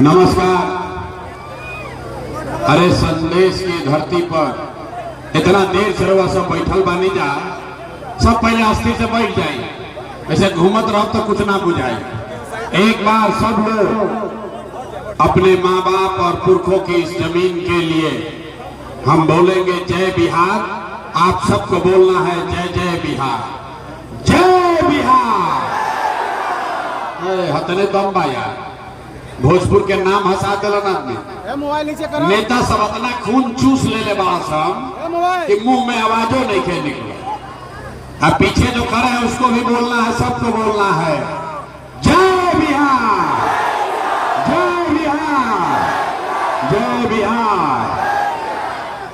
नमस्कार। अरे संदेश की धरती पर इतना देर से रहुआ सब बैठल बानी जा, सब पहले अस्थिर से बैठ जाए, ऐसे घूमत रहो तो कुछ ना बुझाए। एक बार सब लोग अपने माँ बाप और पुरखों की इस जमीन के लिए हम बोलेंगे जय बिहार। आप सबको बोलना है जय जय बिहार, जय बिहार। हतने दम बा यार, भोजपुर के नाम हंसा दिलन आदमी। नेता सब अपना खून चूस ले बड़ा सब कि मुंह में आवाजों नहीं के निकले। अब पीछे जो खड़े हैं उसको भी बोलना है, सबको बोलना है जय बिहार, जय बिहार, जय बिहार।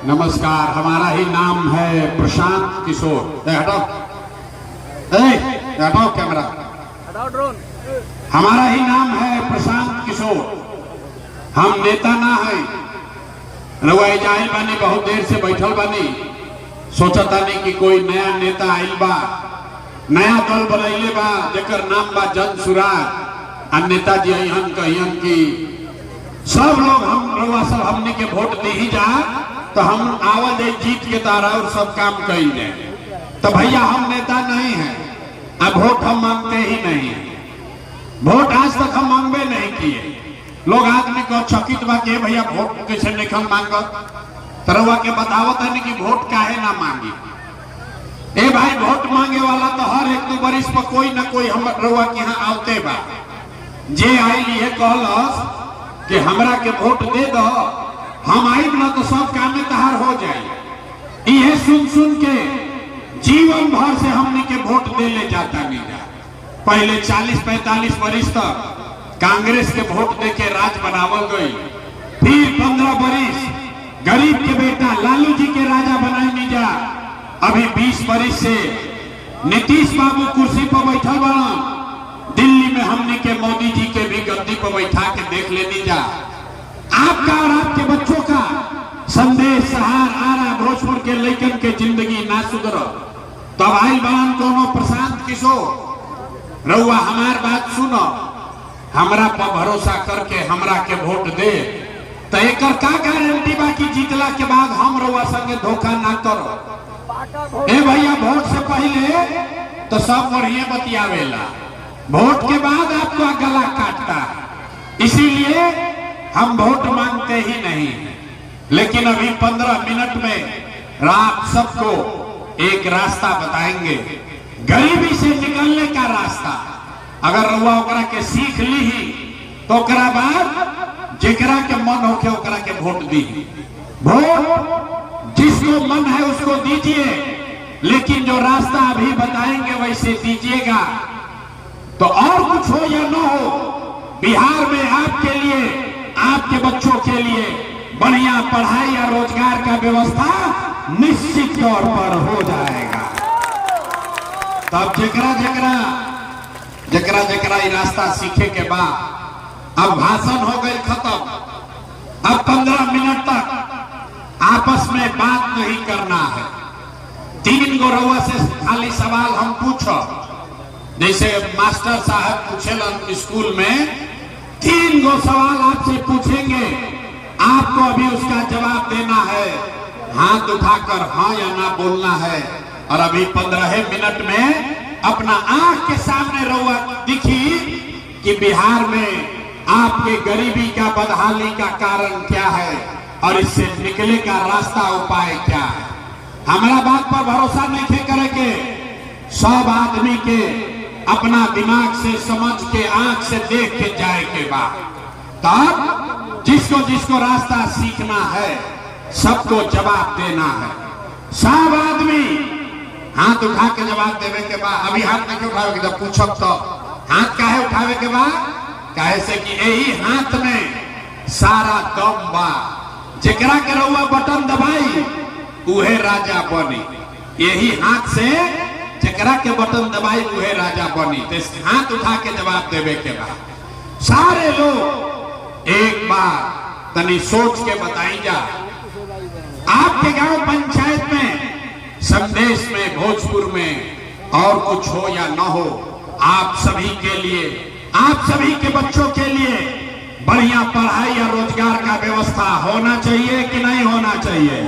नमस्कार। हमारा ही नाम है प्रशांत किशोर। हटाओ, हटाओ कैमरा, हटाओ ड्रोन। हमारा ही नाम है प्रशांत किशोर। हम नेता ना है, रउआ जाहिल बानी, बहुत देर से बैठल बानी, सोचता नहीं कि कोई नया नेता आइल बा, नया दल बनैले बा जेकर नाम बा जन सुराज। और नेताजी अहन कहियन की सब लोग हम रउआ सब हमने के वोट दे ही जा तो हम आवाज जीत के तारा और सब काम कही जाए। तो भैया हम नेता नहीं है, अब वोट हम मांगते ही नहीं है। वोट आज तक हम मांगबे नहीं किए। लोग आदमी को चकित बा के भैया वोट कैसे निकल मांगो, तरवा के बतावत है कि वोट काहे ना मांगी। ए भाई वोट मांगे वाला तो हर एक दो बरिस पर कोई ना कोई हम रउआ के यहाँ आवते बा। जे आई ये कहलस कि हमरा के वोट दे दो, हम आई ना तो सब काम में तहार हो जाए। ये सुन सुन के जीवन भर से हमने के वोट दे ले जाता नहीं जा। पहले 40-45 बरिस तक कांग्रेस के वोट दे के राज बनावल गई, फिर 15 बरिस गरीब के बेटा लालू जी के राजा बनाए नहीं जा। अभी 20 बरिस से नीतीश बाबू कुर्सी पर बैठल बना, दिल्ली में हमने के मोदी जी के भी गद्दी पर बैठा के देख लेनी जा। आपका और आपके बच्चों का संदेश सहार आरा भोजपुर के लइकन के जिंदगी ना सुधर तब आइल बयान कोनो प्रशांत किशोर। रउआ हमार बात सुनो, हमरा पर भरोसा करके हमरा के वोट दे तो एक का गारंटी बा कि जीतला के बाद हम रउआ संगे धोखा ना करो। ए भैया वोट से पहले तो सब बढ़िया बतियावेला, वोट के बाद आपको गला काटता। इसीलिए हम वोट मांगते ही नहीं। लेकिन अभी 15 मिनट में आप सबको एक रास्ता बताएंगे, गरीबी से निकलने का रास्ता। अगर रउआ ओकरा के सीख ली ही तो ओकरा बाद जेकरा के मन होके ओकरा के वोट दी। वोट जिसको मन है उसको दीजिए, लेकिन जो रास्ता अभी बताएंगे वैसे दीजिएगा। तो और कुछ हो या न हो, बिहार में आपके लिए, आपके बच्चों के लिए बढ़िया पढ़ाई या रोजगार का व्यवस्था निश्चित तौर पर हो जाएगा। तब जेकरा जेकरा जेकरा जेकरा ये रास्ता सीखे के बाद अब भाषण हो गई खत्म। अब 15 मिनट तक आपस में बात नहीं करना है। 3 गो रउआ से खाली सवाल हम पूछो, जैसे मास्टर साहब पूछेलन स्कूल में, 3 गो सवाल आपसे पूछेंगे, आपको अभी उसका जवाब देना है, हाथ उठाकर हाँ या ना बोलना है। और अभी 15 मिनट में अपना आंख के सामने रउआ दिखी कि बिहार में आपके गरीबी का बदहाली का कारण क्या है और इससे निकले का रास्ता उपाय क्या है। हमारा बात पर भरोसा नहीं करेंगे, सब आदमी के अपना दिमाग से समझ के आंख से देख के जाए के बाद तब जिसको जिसको रास्ता सीखना है सबको जवाब देना है। सब आदमी हाथ उठा के जवाब देवे के बाद, अभी हाथ नहीं उठावे के जब पूछब तो हाथ काहे उठावे के बाद, काहे से कि यही हाथ में सारा दम बा। जेकरा के रउआ बटन दबाई उहे राजा बनी। यही हाथ से जेकरा के बटन दबाई उहे राजा बनी। तो हाथ उठा के जवाब देवे के बाद सारे लोग एक बार तनी सोच के बताई जा। आपके गांव पंचायत में, संदेश में, भोजपुर में और कुछ हो या न हो, आप सभी के लिए, आप सभी के बच्चों के लिए बढ़िया पढ़ाई या रोजगार का व्यवस्था होना चाहिए कि नहीं होना चाहिए?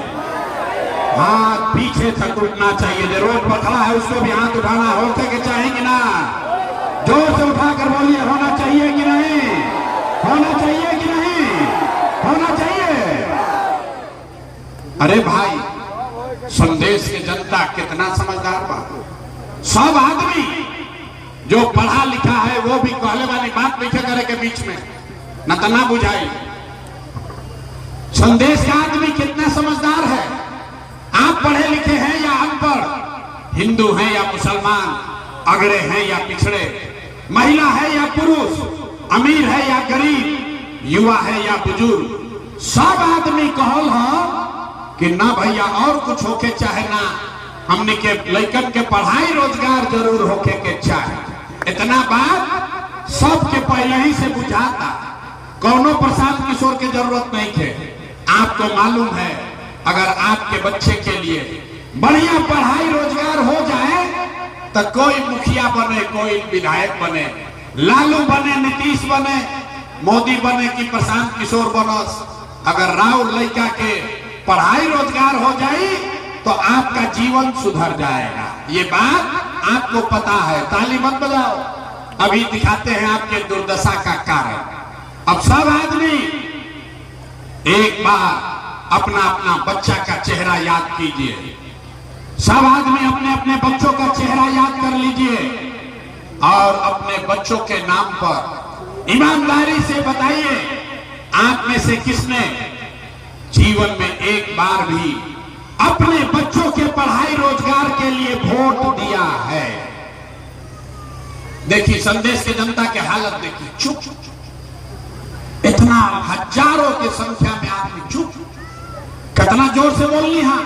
हाथ पीछे तक उठना चाहिए। जो रोड पर खड़ा है उसको भी हाथ उठाना होते के चाहे कि ना? जोर से उठाकर बोलिए, होना चाहिए कि नहीं? होना चाहिए कि नहीं? होना चाहिए। अरे भाई, संदेश के जनता कितना समझदार बा। सब आदमी जो पढ़ा लिखा है वो भी कहले वाली बात पीछे करे के बीच में न तो ना बुझाई। संदेश का आदमी कितना समझदार है। आप पढ़े लिखे हैं या अनपढ़, हिंदू हैं या मुसलमान, अगड़े हैं या पिछड़े, महिला है या पुरुष, अमीर है या गरीब, युवा है या बुजुर्ग, सब आदमी कहल है कि ना भैया और कुछ होके चाहे ना, हमने के लइकन के पढ़ाई रोजगार जरूर होके के चाहे। इतना बात सबके पहले ही से बुझाता, कौनो प्रशांत किशोर के जरूरत नहीं थे। आपको मालूम है, अगर आपके बच्चे के लिए बढ़िया पढ़ाई रोजगार हो जाए तो कोई मुखिया बने, कोई विधायक बने, लालू बने, नीतीश बने, मोदी बने कि प्रशांत किशोर बनस, अगर राव लड़का के पढ़ाई रोजगार हो जाए तो आपका जीवन सुधर जाएगा। ये बात आपको पता है। ताली मत बजाओ, अभी दिखाते हैं आपके दुर्दशा का कारण। अब सब आदमी एक बार अपना अपना बच्चा का चेहरा याद कीजिए। सब आदमी अपने अपने बच्चों का चेहरा याद कर लीजिए और अपने बच्चों के नाम पर ईमानदारी से बताइए, आप में से किसने जीवन में एक बार भी अपने बच्चों के पढ़ाई रोजगार के लिए वोट दिया है? देखिए संदेश के जनता की हालत देखिए, चुप, इतना हजारों की संख्या में आदमी चुप। कितना जोर से बोलनी है,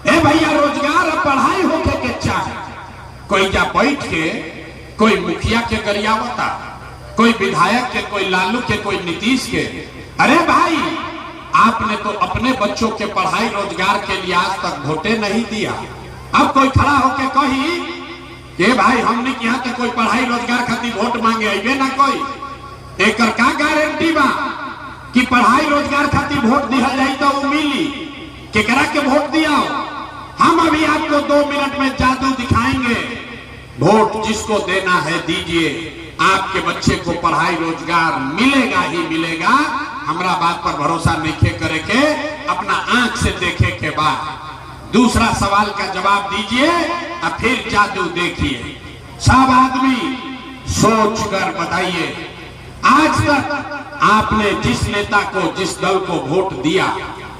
ए भैया रोजगार और पढ़ाई होके के चाहे। कोई जा बैठ के कोई मुखिया के गरियावता, कोई विधायक के, कोई लालू के, कोई नीतीश के। अरे भाई, आपने तो अपने बच्चों के पढ़ाई रोजगार के लिए आज तक वोटे नहीं दिया। अब कोई खड़ा होके कही कि भाई हमने यहाँ के कोई पढ़ाई रोजगार खातिर वोट मांगे, अबे ना कोई। एक का गारंटी बा कि पढ़ाई रोजगार खातिर वोट दिया जाए तो वो मिली? केकरा के वोट दिया? हम अभी आपको 2 मिनट में जादू दिखाएंगे। वोट जिसको देना है दीजिए, आपके बच्चे को पढ़ाई रोजगार मिलेगा ही मिलेगा। हमरा बात पर भरोसा नहीं करे के, अपना आंख से देखे के बाद दूसरा सवाल का जवाब दीजिए और फिर जादू देखिए। सब आदमी सोच कर बताइए, आज तक आपने जिस नेता को, जिस दल को वोट दिया,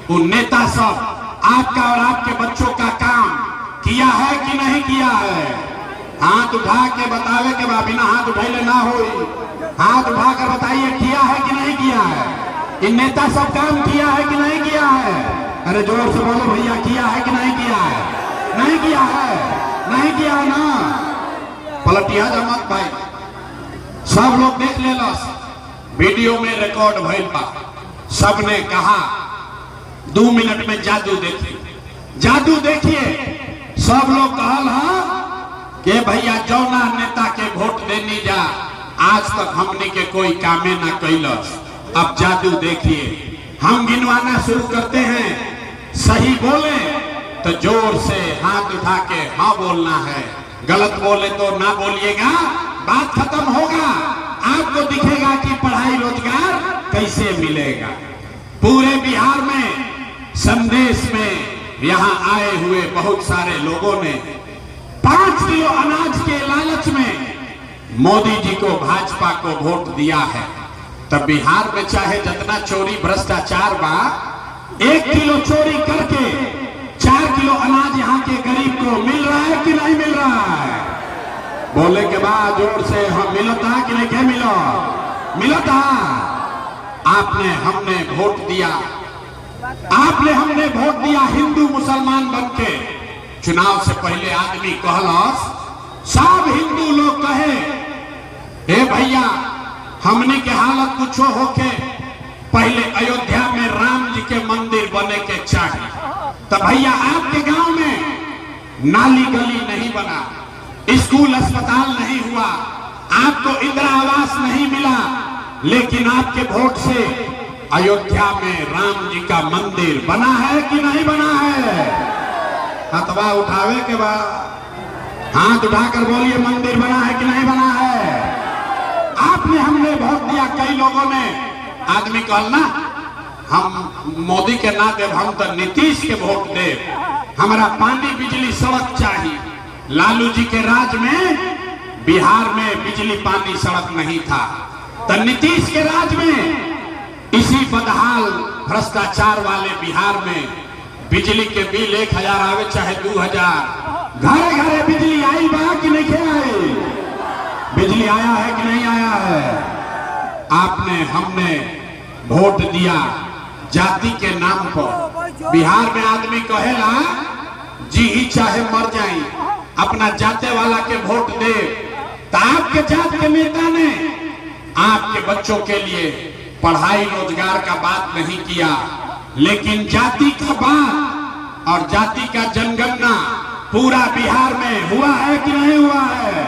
वो नेता सब आपका और आपके बच्चों का काम किया है कि नहीं किया है? हाथ उठा के बतावे के बाद, बिना हाथ उठाइले ना हो, हाथ उठाकर बताइए किया है कि नहीं किया है? इन नेता सब काम किया है कि नहीं किया है? अरे जोर से बोलो भैया, किया है कि नहीं किया है? नहीं किया है, नहीं किया है ना? पलटिया जमत भाई, सब लोग देख ले, वीडियो में रिकॉर्ड भइल बा। सबने कहा 2 मिनट में जादू देखिए, जादू देखिए। सब लोग कहल कि भैया जौना नेता के वोट देनी जा, आज तक हमने के कोई कामे ना कैलस। अब जादू देखिए। हम गिनवाना शुरू करते हैं, सही बोले तो जोर से हाथ उठा के हाँ बोलना है, गलत बोले तो ना बोलिएगा, बात खत्म होगा। आपको दिखेगा कि पढ़ाई रोजगार कैसे मिलेगा। पूरे बिहार में संदेश में यहाँ आए हुए बहुत सारे लोगों ने 5 किलो अनाज के लालच में मोदी जी को, भाजपा को वोट दिया है। तब बिहार में चाहे जितना चोरी भ्रष्टाचार बा, 1 किलो चोरी करके 4 किलो अनाज यहाँ के गरीब को मिल रहा है कि नहीं मिल रहा है? बोले के बाद जोर से हम मिलता कि नहीं? क्या मिला? मिलता। आपने हमने वोट दिया, आपने हमने वोट दिया हिंदू मुसलमान बनके। चुनाव से पहले आदमी कहलस, सब हिंदू लोग कहे हे भैया हमने के हालत कुछ होके पहले अयोध्या में राम जी के मंदिर बने के चाहिए। तो भैया आपके गांव में नाली गली नहीं बना, स्कूल अस्पताल नहीं हुआ, आपको इंदिरा आवास नहीं मिला, लेकिन आपके वोट से अयोध्या में राम जी का मंदिर बना है कि नहीं बना है? हथवा उठावे के बाद हाथ उठाकर बोलिए, मंदिर बना है कि नहीं बना है? आपने हमने वोट दिया, कई लोगों ने आदमी कहल ना हम मोदी के ना देव, हम तो नीतीश के वोट देव, हमारा पानी बिजली सड़क चाहिए। लालू जी के राज में बिहार में बिजली पानी सड़क नहीं था, तो नीतीश के राज में इसी बदहाल भ्रष्टाचार वाले बिहार में बिजली के बिल 1000 आवे चाहे 2000, घरे घरे बिजली आई बा कि नहीं आई? बिजली आया है कि नहीं आया है? आपने हमने वोट दिया जाति के नाम पर। बिहार में आदमी कहेला जी ही चाहे मर जाए अपना जाते वाला के वोट दे, तो आपके जात के नेता ने आपके बच्चों के लिए पढ़ाई रोजगार का बात नहीं किया, लेकिन जाति का बात और जाति का जनगणना पूरा बिहार में हुआ है कि नहीं हुआ है?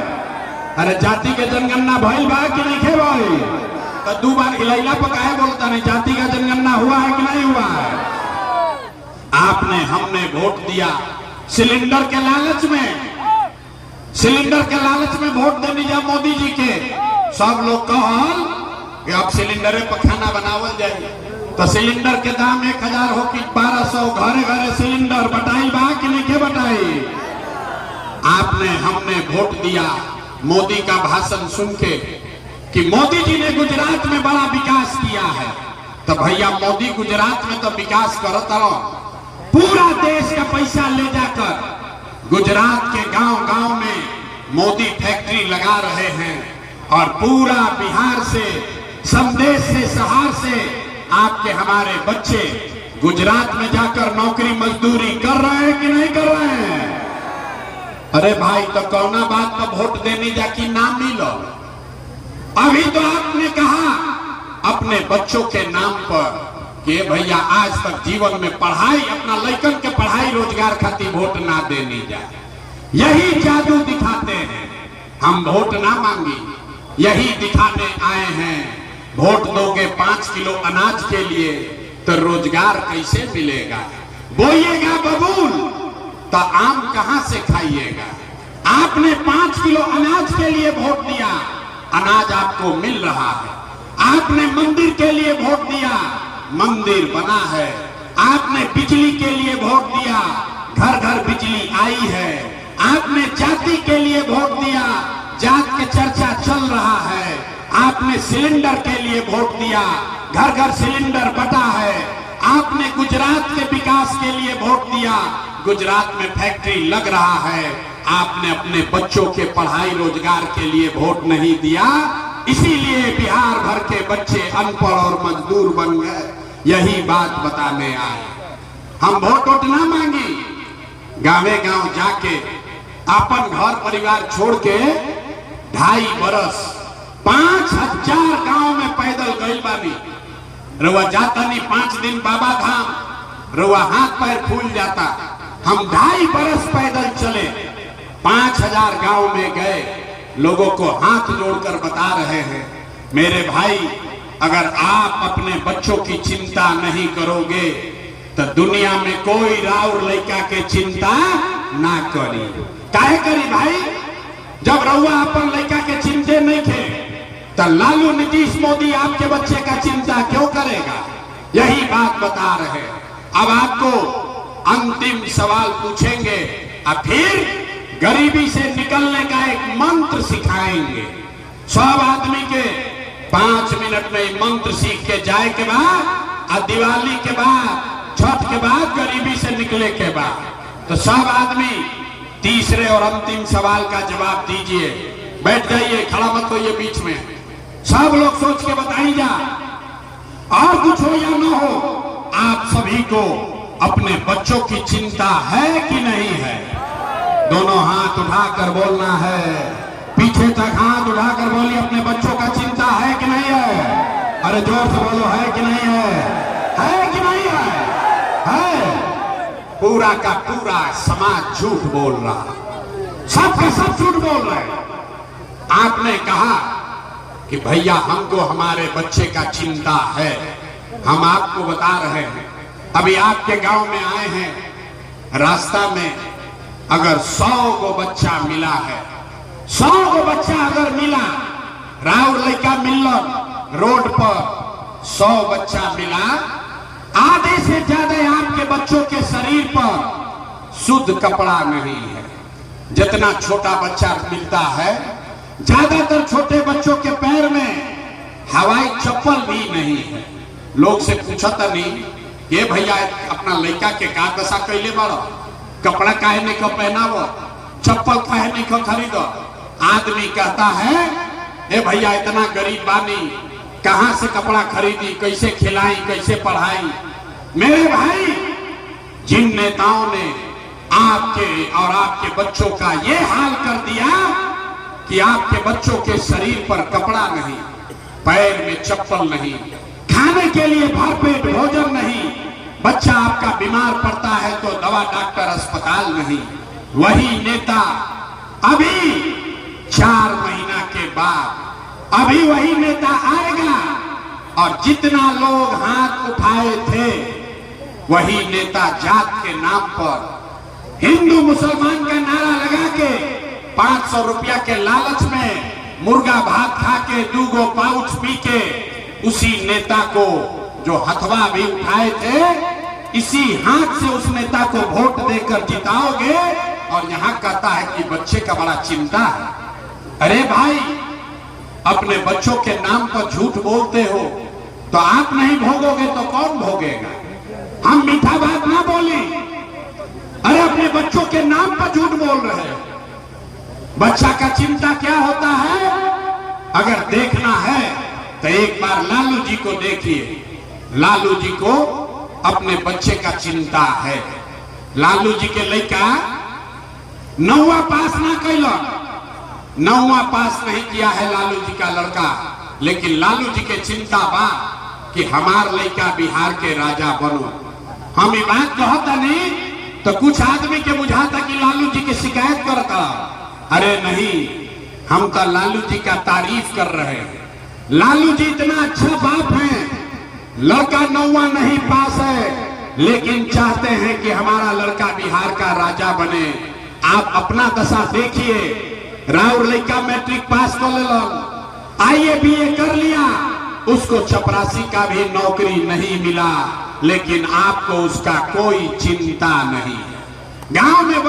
अरे जाति के जनगणना भइल बा कि नहीं खे भाई? तो 2 बार हिलैला पकाए बोलता नहीं, जाति का जनगणना हुआ है कि नहीं हुआ है? आपने हमने वोट दिया सिलेंडर के लालच में, सिलेंडर के लालच में वोट देने जा मोदी जी के। सब लोग कहल कि अब सिलेंडर पर खाना बनावल जाए, तो सिलेंडर के दाम 1000 हो कि 1200, घरे घरे सिलेंडर बटाई बा कि नहीं के बटाई? आपने हमने वोट दिया मोदी का भाषण सुन के कि मोदी जी ने गुजरात में बड़ा विकास किया है, तो भैया मोदी गुजरात में तो विकास करता रहो, पूरा देश का पैसा ले जाकर गुजरात के गांव गांव में मोदी फैक्ट्री लगा रहे हैं, और पूरा बिहार से संदेश से सहार से आपके हमारे बच्चे गुजरात में जाकर नौकरी मजदूरी कर रहे हैं कि नहीं कर रहे हैं? अरे भाई, तो कौना बात पर वोट देने जाके नाम मिलो? अभी तो आपने कहा अपने बच्चों के नाम पर कि भैया आज तक जीवन में पढ़ाई, अपना लड़कन के पढ़ाई रोजगार खातिर वोट ना देने जाए। यही जादू दिखाते हैं, हम वोट ना मांगी, यही दिखाने आए हैं। वोट दोगे 5 किलो अनाज के लिए तो रोजगार कैसे मिलेगा? बोइएगा बबूल तो आम कहां से खाइएगा? आपने 5 किलो अनाज के लिए वोट दिया, अनाज आपको मिल रहा है। आपने मंदिर के लिए वोट दिया, मंदिर बना है। आपने बिजली के लिए वोट दिया, घर घर बिजली आई है। आपने जाति के लिए वोट दिया, जात के चर्चा चल रहा है। आपने सिलेंडर के लिए वोट दिया, घर घर सिलेंडर बटा है। आपने गुजरात के विकास के लिए वोट दिया, गुजरात में फैक्ट्री लग रहा है। आपने अपने बच्चों के पढ़ाई रोजगार के लिए वोट नहीं दिया, इसीलिए बिहार भर के बच्चे अनपढ़ और मजदूर बन गए। यही बात बताने आए। हम वोट ना मांगी, गावे गांव जाके अपन घर परिवार छोड़ के 2.5 बरस 5000 गांव में पैदल गई बानी। रउआ जाता नहीं 5 दिन बाबा धाम, रउआ हाथ पैर फूल जाता। हम 2.5 बरस पैदल चले, 5000 गांव में गए, लोगों को हाथ जोड़कर बता रहे हैं, मेरे भाई अगर आप अपने बच्चों की चिंता नहीं करोगे तो दुनिया में कोई राउर लड़का के चिंता ना करी। काहे करी भाई? जब रउआ अपन लड़का के चिंते नहीं थे तो लालू नीतीश मोदी आपके बच्चे का चिंता क्यों करेगा? यही बात बता रहे। अब आपको अंतिम सवाल पूछेंगे और फिर गरीबी से निकलने का एक मंत्र सिखाएंगे। सब आदमी के 5 मिनट में मंत्र सीख के जाए के बाद और दिवाली के बाद, छठ के बाद, गरीबी से निकले के बाद, तो सब आदमी तीसरे और अंतिम सवाल का जवाब दीजिए। बैठ जाइए, खड़ा मत होइए बीच में। सब लोग सोच के बताइए, और कुछ हो या ना हो, आप सभी को अपने बच्चों की चिंता है कि नहीं है? दोनों हाथ उठाकर बोलना है, पीछे तक हाथ उठाकर बोलिए, अपने बच्चों का चिंता है कि नहीं है? अरे जोर से बोलो, है कि नहीं है? है कि नहीं है? है। पूरा का पूरा समाज झूठ बोल रहा, सब का सब झूठ बोल रहे। आपने कहा कि भैया हमको हमारे बच्चे का चिंता है। हम आपको बता रहे हैं, अभी आपके गांव में आए हैं, रास्ता में अगर 100 को बच्चा मिला है, 100 को बच्चा अगर मिला, राउर लड़का मिलन रोड पर 100 बच्चा मिला, आधे से ज्यादा आपके बच्चों के शरीर पर शुद्ध कपड़ा नहीं है। जितना छोटा बच्चा मिलता है, ज्यादातर छोटे बच्चों के पैर में हवाई चप्पल भी नहीं है। लोग से पूछा था नहीं कि भैया अपना लड़का के का दशा कैले बड़ो, कपड़ा काहे नहीं को पहनावो, चप्पल काहे नहीं को खरीदो। आदमी कहता है ए भैया इतना गरीब बानी, कहां से कपड़ा खरीदी, कैसे खिलाई, कैसे पढ़ाई। मेरे भाई, जिन नेताओं ने आपके और आपके बच्चों का ये हाल कर दिया कि आपके बच्चों के शरीर पर कपड़ा नहीं, पैर में चप्पल नहीं, खाने के लिए भरपेट भोजन नहीं, बच्चा आपका बीमार पड़ता है तो दवा डॉक्टर अस्पताल नहीं, वही नेता अभी 4 महीना के बाद अभी वही नेता आएगा और जितना लोग हाथ उठाए थे, वही नेता जात के नाम पर हिंदू मुसलमान का नारा लगा के 500 रुपया के लालच में मुर्गा भात खा के 2 गो पाउच पी के उसी नेता को जो हथवा भी उठाए थे, इसी हाथ से उस नेता को वोट देकर जिताओगे और यहाँ कहता है कि बच्चे का बड़ा चिंता है। अरे भाई, अपने बच्चों के नाम पर झूठ बोलते हो तो आप नहीं भोगोगे तो कौन भोगेगा। हम मीठा बात ना बोले, अरे अपने बच्चों के नाम पर झूठ बोल रहे हो। बच्चा का चिंता क्या होता है, अगर देखना है तो एक बार लालू जी को देखिए। लालू जी को अपने बच्चे का चिंता है। लालू जी के लड़का 9वां पास ना कैला, 9वां पास नहीं किया है लालू जी का लड़का, लेकिन लालू जी के चिंता बा कि हमार लड़का बिहार के राजा बनो। हम ये बात कहता नहीं तो कुछ आदमी के बुझाता कि लालू जी की शिकायत करता। अरे नहीं, हम तो लालू जी का तारीफ कर रहे हैं। लालू जी इतना अच्छा बाप है, लड़का 9वां नहीं पास है लेकिन चाहते हैं कि हमारा लड़का बिहार का राजा बने। आप अपना दशा देखिए, राउर लड़का मैट्रिक पास कर ले, आईए बीए कर लिया, उसको चपरासी का भी नौकरी नहीं मिला, लेकिन आपको उसका कोई चिंता नहीं है। गांव में